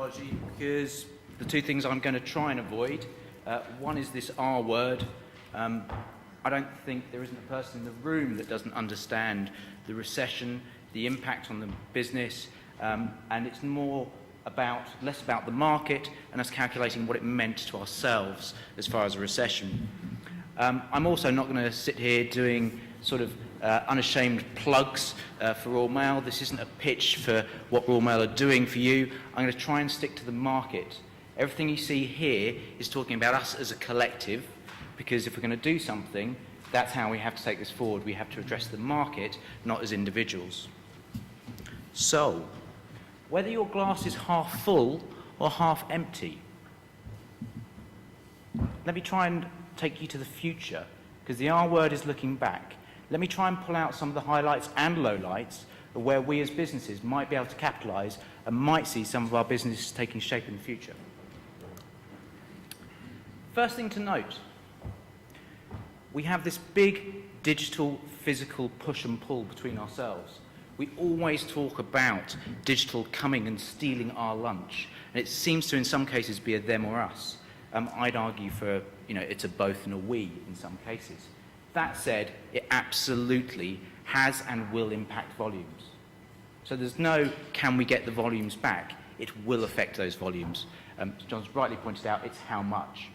terminology because the two things I'm going to try and avoid, one is this R word. I don't think there isn't a person in the room that doesn't understand the recession, the impact on the business, and it's less about the market and us calculating what it meant to ourselves as far as a recession. I'm also not going to sit here doing sort of unashamed plugs for Royal Mail. This isn't a pitch for what Royal Mail are doing for you. I'm going to try and stick to the market. Everything you see here is talking about us as a collective, because if we're going to do something, that's how we have to take this forward. We have to address the market, not as individuals. So, whether your glass is half full or half empty, let me try and take you to the future, because the R word is looking back. Let me try and pull out some of the highlights and lowlights of where we as businesses might be able to capitalise and might see some of our businesses taking shape in the future. First thing to note, we have this big digital, physical push and pull between ourselves. We always talk about digital coming and stealing our lunch, and it seems to in some cases be a them or us. I'd argue for, it's a both and a we in some cases. That said, it absolutely has and will impact volumes. So there's no, can we get the volumes back? It will affect those volumes. As John's rightly pointed out, it's how much.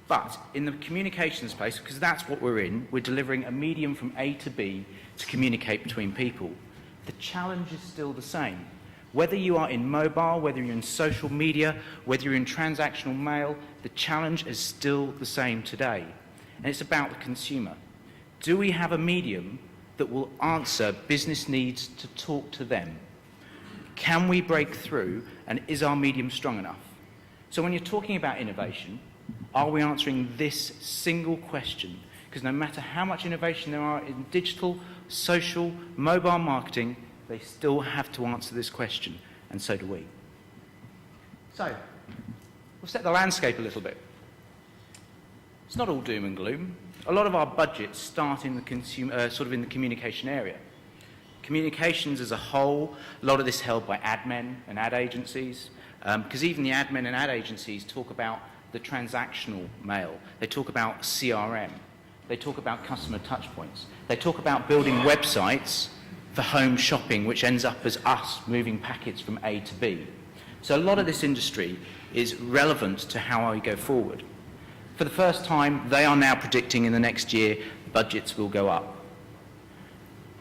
But in the communication space, because that's what we're in, we're delivering a medium from A to B to communicate between people. The challenge is still the same. Whether you are in mobile, whether you're in social media, whether you're in transactional mail, the challenge is still the same today. And it's about the consumer. Do we have a medium that will answer business needs to talk to them? Can we break through, and is our medium strong enough? So when you're talking about innovation, are we answering this single question? Because no matter how much innovation there are in digital, social, mobile marketing, they still have to answer this question, and so do we. So, we'll set the landscape a little bit. It's not all doom and gloom. A lot of our budgets start in the in the communication area. Communications as a whole, a lot of this held by ad men and ad agencies, because even the ad men and ad agencies talk about the transactional mail. They talk about CRM. They talk about customer touchpoints. They talk about building websites for home shopping, which ends up as us moving packets from A to B. So a lot of this industry is relevant to how we go forward. For the first time, they are now predicting in the next year budgets will go up.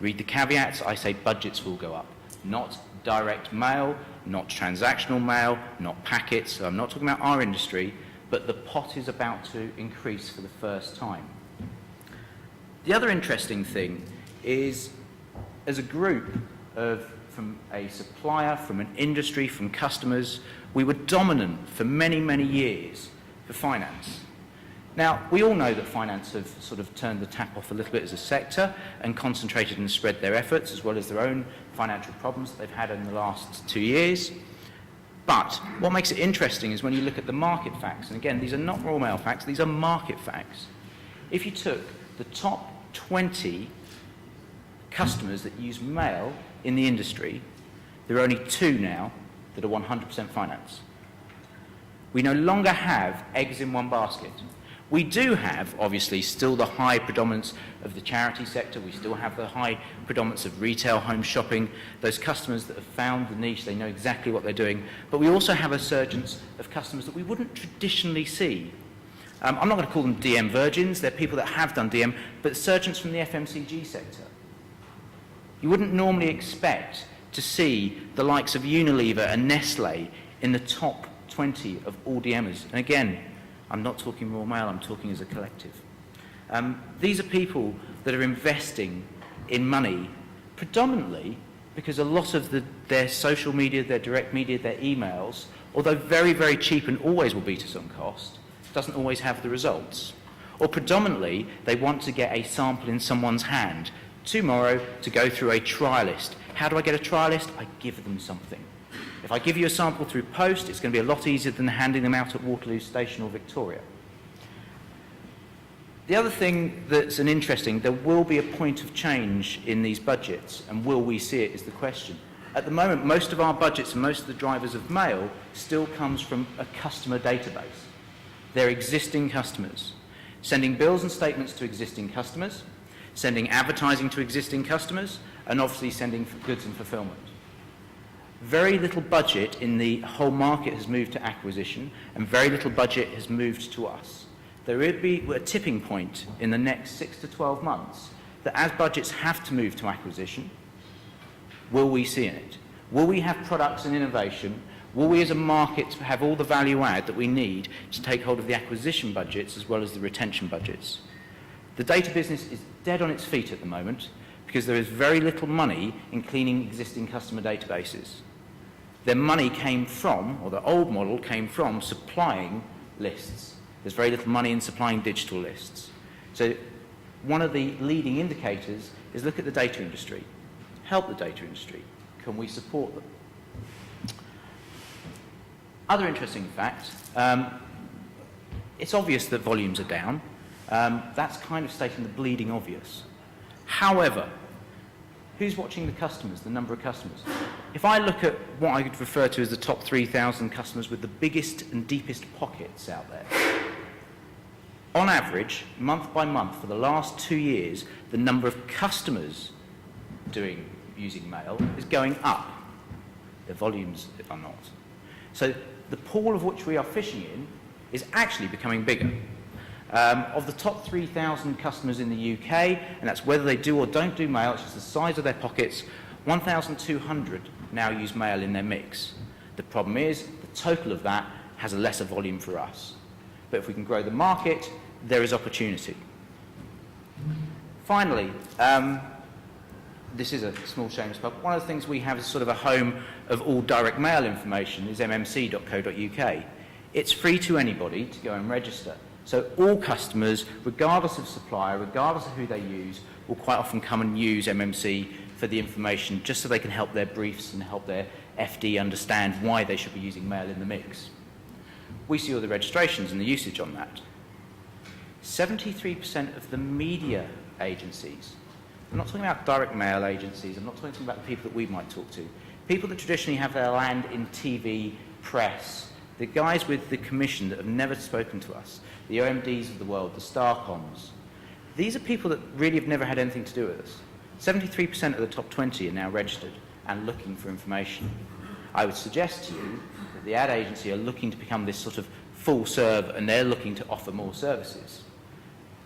Read the caveats, I say budgets will go up. Not direct mail, not transactional mail, not packets. So I'm not talking about our industry, but the pot is about to increase for the first time. The other interesting thing is, as a group from a supplier, from an industry, from customers, we were dominant for many, many years for finance. Now, we all know that finance have sort of turned the tap off a little bit as a sector and concentrated and spread their efforts, as well as their own financial problems that they've had in the last 2 years. But what makes it interesting is when you look at the market facts, and again, these are not Royal Mail facts, these are market facts. If you took the top 20 customers that use mail in the industry, there are only 2 now that are 100% finance. We no longer have eggs in one basket. We do have, obviously, still the high predominance of the charity sector. We still have the high predominance of retail, home shopping, those customers that have found the niche, they know exactly what they're doing. But we also have a surgence of customers that we wouldn't traditionally see. I'm not going to call them DM virgins. They're people that have done DM, but surgence from the FMCG sector. You wouldn't normally expect to see the likes of Unilever and Nestle in the top 20 of all DMers. And again, I'm not talking Royal Mail, I'm talking as a collective. These are people that are investing in money predominantly because a lot of their social media, their direct media, their emails, although very, very cheap and always will beat us on cost, doesn't always have the results. Or predominantly, they want to get a sample in someone's hand tomorrow to go through a trialist. How do I get a trialist? I give them something. If I give you a sample through post, it's going to be a lot easier than handing them out at Waterloo Station or Victoria. The other thing that's interesting, there will be a point of change in these budgets, and will we see it is the question. At the moment, most of our budgets and most of the drivers of mail still comes from a customer database. They're existing customers, sending bills and statements to existing customers, sending advertising to existing customers, and obviously sending goods and fulfillment. Very little budget in the whole market has moved to acquisition, and very little budget has moved to us. There will be a tipping point in the next 6 to 12 months that as budgets have to move to acquisition, will we see it? Will we have products and innovation? Will we as a market have all the value add that we need to take hold of the acquisition budgets as well as the retention budgets? The data business is dead on its feet at the moment because there is very little money in cleaning existing customer databases. Their money came from, or the old model came from, supplying lists. There's very little money in supplying digital lists. So one of the leading indicators is look at the data industry. Help the data industry. Can we support them? Other interesting facts. It's obvious that volumes are down. That's kind of stating the bleeding obvious. However, who's watching the customers, the number of customers? If I look at what I could refer to as the top 3,000 customers with the biggest and deepest pockets out there, on average, month by month, for the last 2 years, the number of customers using mail is going up. The volumes are not. So the pool of which we are fishing in is actually becoming bigger. Of the top 3,000 customers in the UK, and that's whether they do or don't do mail, it's just the size of their pockets, 1,200 now use mail in their mix. The problem is the total of that has a lesser volume for us. But if we can grow the market, there is opportunity. Finally, this is a small shameless plug. One of the things we have as sort of a home of all direct mail information is mmc.co.uk. It's free to anybody to go and register. So all customers, regardless of supplier, regardless of who they use, will quite often come and use MMC for the information just so they can help their briefs and help their FD understand why they should be using mail in the mix. We see all the registrations and the usage on that. 73% of the media agencies, I'm not talking about direct mail agencies, I'm not talking about the people that we might talk to, people that traditionally have their land in TV, press, the guys with the commission that have never spoken to us, the OMDs of the world, the Starcoms. These are people that really have never had anything to do with us. 73% of the top 20 are now registered and looking for information. I would suggest to you that the ad agency are looking to become this sort of full serve and they're looking to offer more services.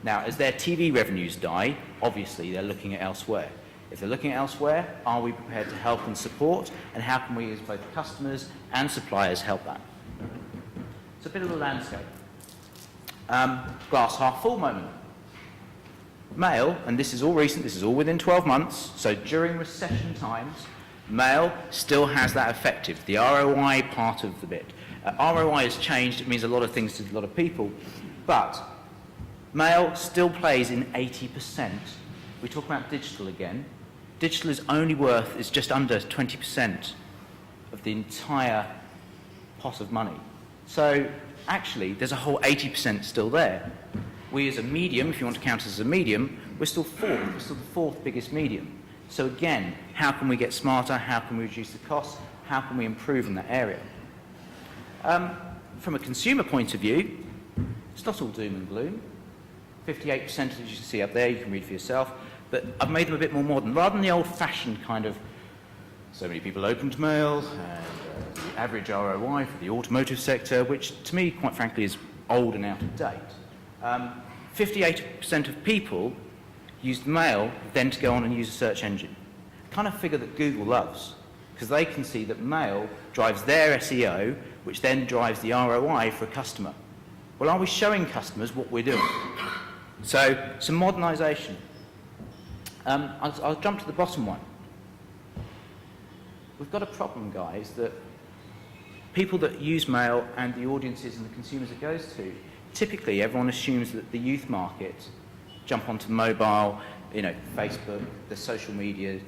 Now, as their TV revenues die, obviously they're looking at elsewhere. If they're looking at elsewhere, are we prepared to help and support? And how can we, as both customers and suppliers, help that? It's a bit of the landscape. Glass half full moment. Mail, and this is all recent, this is all within 12 months, so during recession times, mail still has that effective, the ROI part of the bit. ROI has changed, it means a lot of things to a lot of people, but mail still plays in 80%. We talk about digital again. Digital is just under 20% of the entire pot of money. So actually, there's a whole 80% still there. We as a medium, if you want to count us as a medium, we're still the fourth biggest medium. So again, how can we get smarter? How can we reduce the costs? How can we improve in that area? From a consumer point of view, it's not all doom and gloom. 58%, as you can see up there, you can read for yourself, but I've made them a bit more modern. Rather than the old-fashioned kind of, so many people opened mail, and the average ROI for the automotive sector, which to me, quite frankly, is old and out of date. 58% of people used mail then to go on and use a search engine. Kind of figure that Google loves, because they can see that mail drives their SEO, which then drives the ROI for a customer. Well, are we showing customers what we're doing? So, some modernisation. I'll jump to the bottom one. We've got a problem, guys, that people that use mail and the audiences and the consumers it goes to, typically everyone assumes that the youth market jump onto mobile, Facebook, the social media,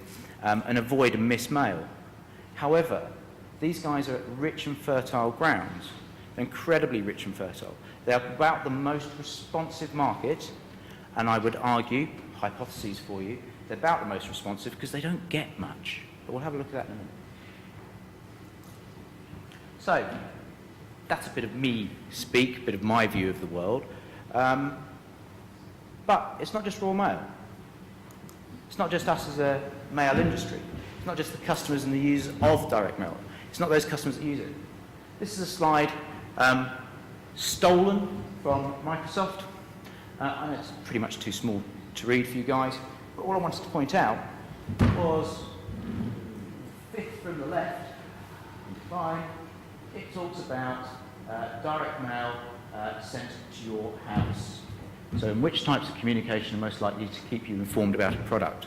and avoid and miss mail. However, these guys are at rich and fertile grounds. They're incredibly rich and fertile. They're about the most responsive market, and I would argue, hypotheses for you, they're about the most responsive because they don't get much. But we'll have a look at that in a minute. So that's a bit of me speak, a bit of my view of the world. But it's not just raw mail. It's not just us as a mail industry. It's not just the customers and the users of direct mail. It's not those customers that use it. This is a slide stolen from Microsoft. And it's pretty much too small to read for you guys. But all I wanted to point out was fifth from the left, fine. It talks about direct mail sent to your house. So in which types of communication are most likely to keep you informed about a product?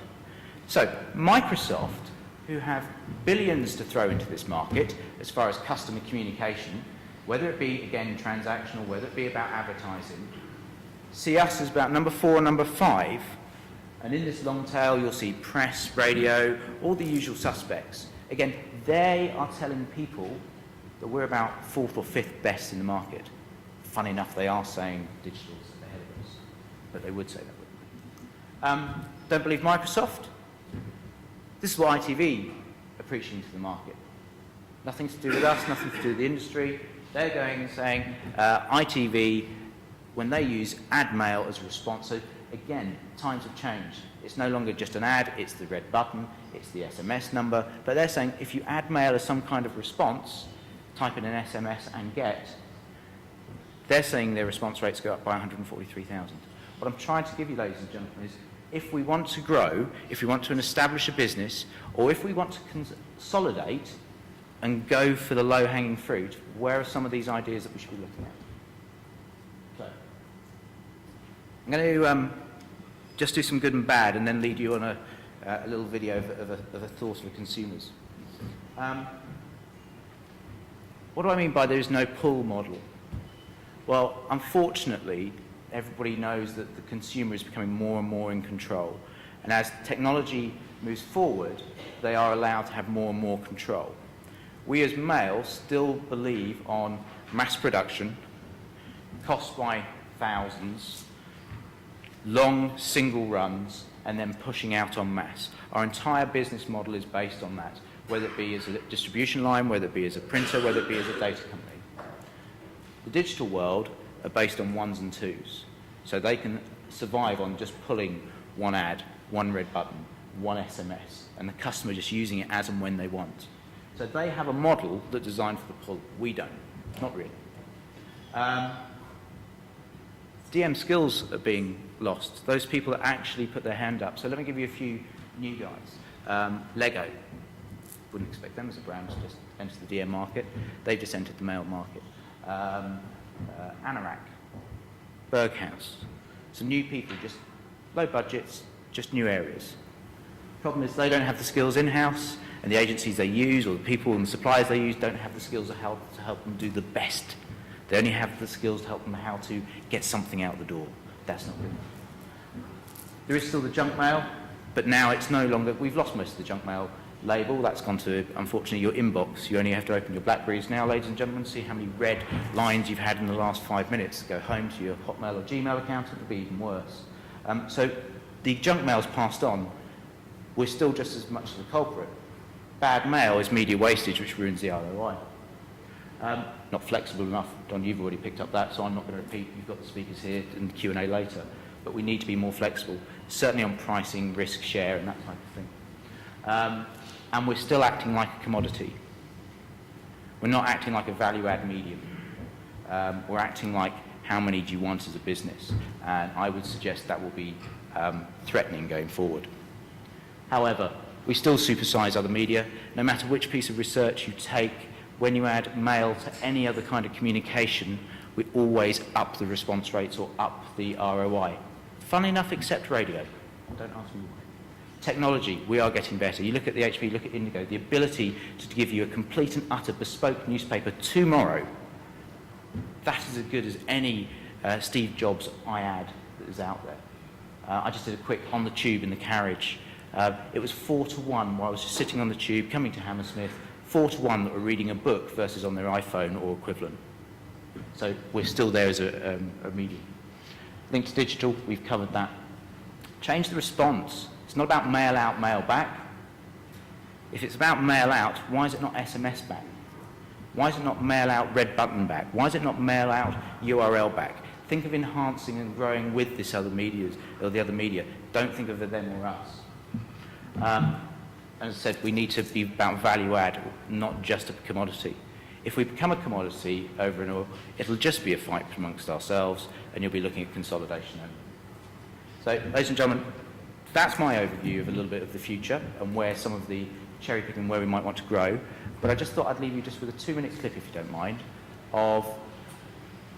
So Microsoft, who have billions to throw into this market as far as customer communication, whether it be, again, transactional, whether it be about advertising, see us as about number 4 or number 5. And in this long tail, you'll see press, radio, all the usual suspects. Again, they are telling people that we're about 4th or 5th best in the market. Funny enough, they are saying digital's ahead of us, but they would say that. Don't believe Microsoft? This is what ITV are preaching to the market. Nothing to do with us, nothing to do with the industry. They're going and saying ITV, when they use ad mail as a response, so again, times have changed. It's no longer just an ad, it's the red button, it's the SMS number, but they're saying if you add mail as some kind of response, type in an SMS and get, they're saying their response rates go up by 143,000. What I'm trying to give you, ladies and gentlemen, is if we want to grow, if we want to establish a business, or if we want to consolidate and go for the low-hanging fruit, where are some of these ideas that we should be looking at? So, I'm going to just do some good and bad and then lead you on a little video of a thought of the consumers. What do I mean by there is no pull model? Well, unfortunately, everybody knows that the consumer is becoming more and more in control. And as technology moves forward, they are allowed to have more and more control. We as mail still believe on mass production, cost by thousands, long single runs, and then pushing out en masse. Our entire business model is based on that, whether it be as a distribution line, whether it be as a printer, whether it be as a data company. The digital world are based on ones and twos, so they can survive on just pulling one ad, one red button, one SMS, and the customer just using it as and when they want. So they have a model that's designed for the pull. We don't, not really. DM skills are being lost. Those people that actually put their hand up. So let me give you a few new guys. Lego. Wouldn't expect them as a brand to just enter the DM market. They've just entered the mail market. Anorak. Berghaus. Some new people, just low budgets, just new areas. Problem is they don't have the skills in-house, and the agencies they use or the people and the suppliers they use don't have the skills to help them do the best. They only have the skills to help them how to get something out the door. That's not good enough. There is still the junk mail, but now it's no longer, we've lost most of the junk mail label. That's gone to, unfortunately, your inbox. You only have to open your Blackberries now, ladies and gentlemen, see how many red lines you've had in the last 5 minutes. Go home to your Hotmail or Gmail account, it'll be even worse. So the junk mail's passed on. We're still just as much as a culprit. Bad mail is media wastage, which ruins the ROI. Not flexible enough. Don, you've already picked up that, so I'm not going to repeat. You've got the speakers here in the Q&A later. But we need to be more flexible, certainly on pricing, risk share, and that type of thing. And we're still acting like a commodity. We're not acting like a value-add medium. We're acting like, how many do you want as a business? And I would suggest that will be threatening going forward. However, we still supersize other media. No matter which piece of research you take, when you add mail to any other kind of communication, we always up the response rates or up the ROI. Fun enough, except radio. Don't ask me why. Technology, we are getting better. You look at the HP, look at Indigo, the ability to give you a complete and utter bespoke newspaper tomorrow. That is as good as any Steve Jobs iAd that is out there. I just did a quick on the tube in the carriage. It was 4-1 while I was just sitting on the tube coming to Hammersmith, 4-1 that were reading a book versus on their iPhone or equivalent. So we're still there as a medium. Linked to digital, we've covered that. Change the response. It's not about mail out, mail back. If it's about mail out, why is it not SMS back? Why is it not mail out red button back? Why is it not mail out URL back? Think of enhancing and growing with this other media or the other media. Don't think of them or us. As I said, we need to be about value add, not just a commodity. If we become a commodity over and over, it'll just be a fight amongst ourselves, and you'll be looking at consolidation only. So, ladies and gentlemen, that's my overview of a little bit of the future and where some of the cherry picking, where we might want to grow. But I just thought I'd leave you just with a 2-minute clip, if you don't mind, of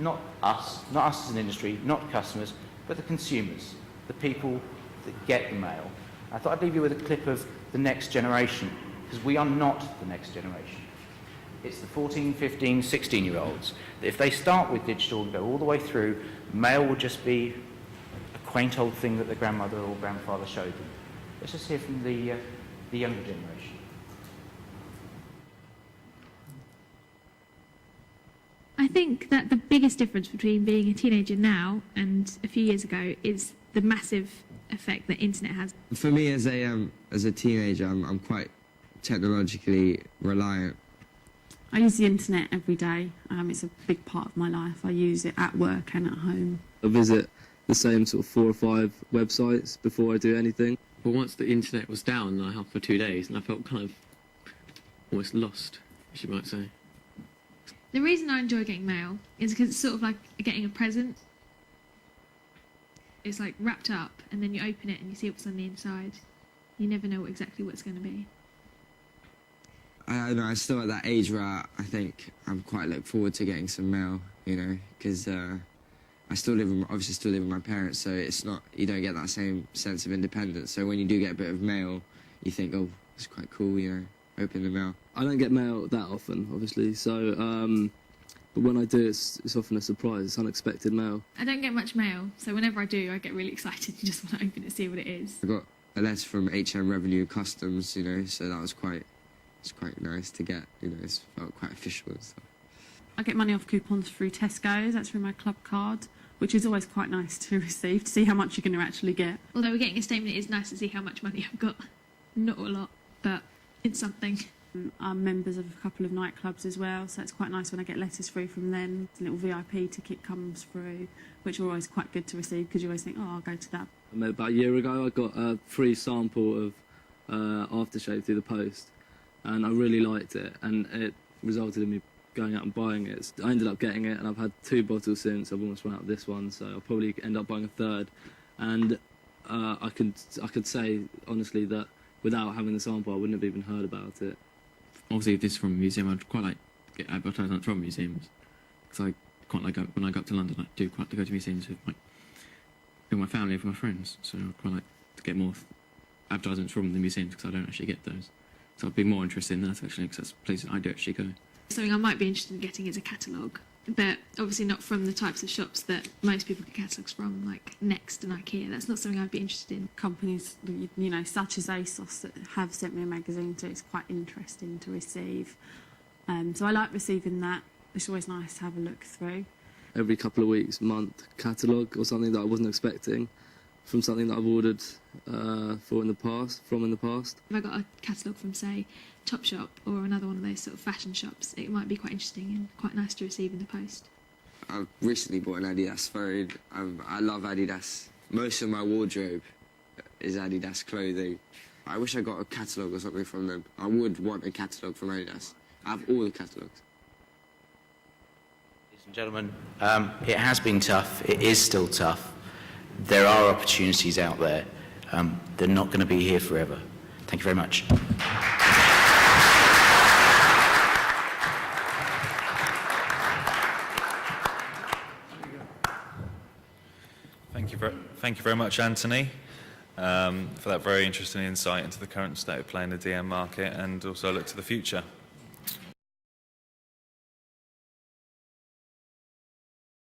not us as an industry, not customers, but the consumers, the people that get the mail. I thought I'd leave you with a clip of the next generation, because we are not the next generation. It's the 14, 15, 16-year-olds. If they start with digital and go all the way through, mail will just be a quaint old thing that their grandmother or grandfather showed them. Let's just hear from the younger generation. I think that the biggest difference between being a teenager now and a few years ago is the massive effect that internet has. For me, as a teenager, I'm quite technologically reliant. I use the internet every day. It's a big part of my life. I use it at work and at home. I visit the same sort of 4 or 5 websites before I do anything. But once the internet was down, I had for 2 days, and I felt kind of almost lost, as you might say. The reason I enjoy getting mail is because it's sort of like getting a present. It's like wrapped up, and then you open it and you see what's on the inside. You never know exactly what it's going to be. I don't know, I'm still at that age where I think I'm quite look forward to getting some mail, you know, because I still live with my parents, so it's not, you don't get that same sense of independence. So when you do get a bit of mail, you think, oh, it's quite cool, you know, open the mail. I don't get mail that often, obviously, so but when I do, it's often a surprise. It's unexpected mail. I don't get much mail, so whenever I do, I get really excited and just want to open it and see what it is. I got a letter from HM Revenue Customs, you know, so that was quite nice to get, you know, it felt quite official and stuff. I get money off coupons through Tesco's, that's through my club card, which is always quite nice to receive, to see how much you're going to actually get. Although we're getting a statement, it is nice to see how much money I've got. Not a lot, but it's something. I'm members of a couple of nightclubs as well, so it's quite nice when I get letters through from them. A little VIP ticket comes through, which are always quite good to receive, because you always think, oh, I'll go to that. About a year ago, I got a free sample of aftershave through the post, and I really liked it, and it resulted in me going out and buying it. I ended up getting it, and I've had 2 bottles since. I've almost run out of this one, so I'll probably end up buying a third. And I could say honestly that without having the sample, I wouldn't have even heard about it. Obviously, if this is from a museum, I'd quite like to get advertisements from museums, because I quite like, when I go up to London, I do quite like to go to museums with my family, with my friends, so I'd quite like to get more advertisements from the museums, because I don't actually get those. So I'd be more interested in that, actually, because that's places I do actually go. Something I might be interested in getting is a catalogue, but obviously not from the types of shops that most people get catalogues from, like Next and IKEA. That's not something I'd be interested in. Companies, you know, such as ASOS that have sent me a magazine, so it's quite interesting to receive. So I like receiving that. It's always nice to have a look through. Every couple of weeks, month, catalogue or something that I wasn't expecting from something that I've ordered from in the past. If I got a catalogue from, say, Topshop or another one of those sort of fashion shops, it might be quite interesting and quite nice to receive in the post. I've recently bought an Adidas phone. I love Adidas. Most of my wardrobe is Adidas clothing. I wish I got a catalogue or something from them. I would want a catalogue from Adidas. I have all the catalogues. Ladies and gentlemen, it has been tough. It is still tough. There are opportunities out there. They're not going to be here forever. Thank you very much. Thank you very much, Anthony, for that very interesting insight into the current state of play in the DM market, and also a look to the future.